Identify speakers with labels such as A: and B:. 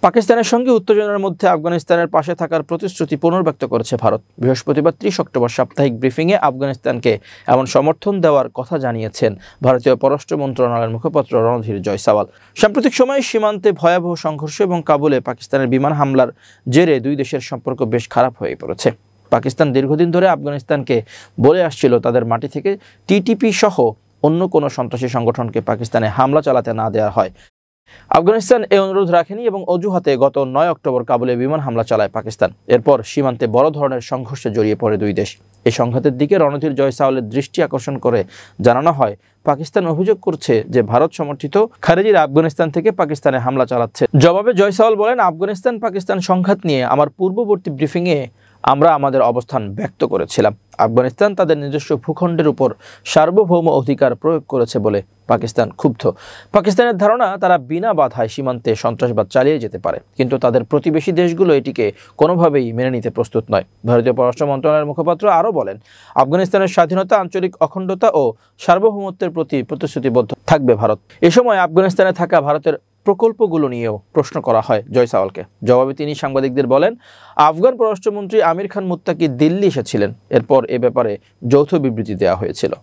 A: পাকিস্তানের সঙ্গে উত্তেজনার মধ্যে আফগানিস্তানের পাশে থাকার প্রতিশ্রুতি পুনর্ব্যক্ত করেছে ভারত। বৃহস্পতিবার 30 অক্টোবর সাপ্তাহিক ব্রিফিংয়ে আফগানিস্তানকে এমন সমর্থন দেওয়ার কথা জানিয়েছেন ভারতীয় পররাষ্ট্র মন্ত্রণালয়ের মুখপাত্র রণধীর জয়সওয়াল। সাম্প্রতিক সময়ে সীমান্তে ভয়াবহ সংঘর্ষ এবং কাবুলে পাকিস্তানের বিমান হামলার জেরে দুই দেশের সম্পর্ক বেশ খারাপ হয়ে পড়েছে। পাকিস্তান দীর্ঘদিন ধরে আফগানিস্তানকে বলে আসছিল তাদের মাটি থেকে টিটিপি সহ অন্য কোনো সন্ত্রাসী সংগঠনকে পাকিস্তানে হামলা চালাতে না দেওয়া হয়। আফগানিস্তান এই অনুরোধ রাখেনি এবং অজুহাতে গত 9 অক্টোবর কাবুলে বিমান হামলা চালায় পাকিস্তান। এরপর সীমান্তে বড় ধরনের সংঘর্ষে জড়িয়ে পড়ে দুই দেশ। এই সংঘাতের দিকে রণধীর জয়সওয়ালের দৃষ্টি আকর্ষণ করে জানানো হয়, পাকিস্তান অভিযোগ করছে যে ভারত সমর্থিত খারেজিরা আফগানিস্তান থেকে পাকিস্তানে হামলা চালাচ্ছে। জবাবে জয়সওয়াল বলেন, আফগানিস্তান পাকিস্তান সংঘাত নিয়ে আমার পূর্ববর্তী ব্রিফিংয়ে আমরা আমাদের অবস্থান ব্যক্ত করেছিলাম। আফগানিস্তান তাদের নিজস্ব ভূখণ্ডের উপর সার্বভৌম অধিকার প্রয়োগ করেছে বলে পাকিস্তান ক্ষুব্ধ। পাকিস্তানের ধারণা তারা বিনা বাধায় সীমান্তে সন্ত্রাসবাদ চালিয়ে যেতে পারে, কিন্তু তাদের প্রতিবেশী দেশগুলো এটিকে কোনোভাবেই মেনে নিতে প্রস্তুত নয়। ভারতীয় পররাষ্ট্র মন্ত্রণালয়ের মুখপাত্র আরও বলেন, আফগানিস্তানের স্বাধীনতা, আঞ্চলিক অখণ্ডতা ও সার্বভৌমত্বের প্রতি প্রতিশ্রুতিবদ্ধ থাকবে ভারত। এ সময় আফগানিস্তানে থাকা ভারতের প্রকল্পগুলো নিয়েও প্রশ্ন করা হয় জয়সওয়ালকে। জবাবে তিনি সাংবাদিকদের বলেন, আফগান পররাষ্ট্রমন্ত্রী আমির খান মুত্তাকি দিল্লি এসেছিলেন। এরপর এ ব্যাপারে যৌথ বিবৃতি দেওয়া হয়েছিল।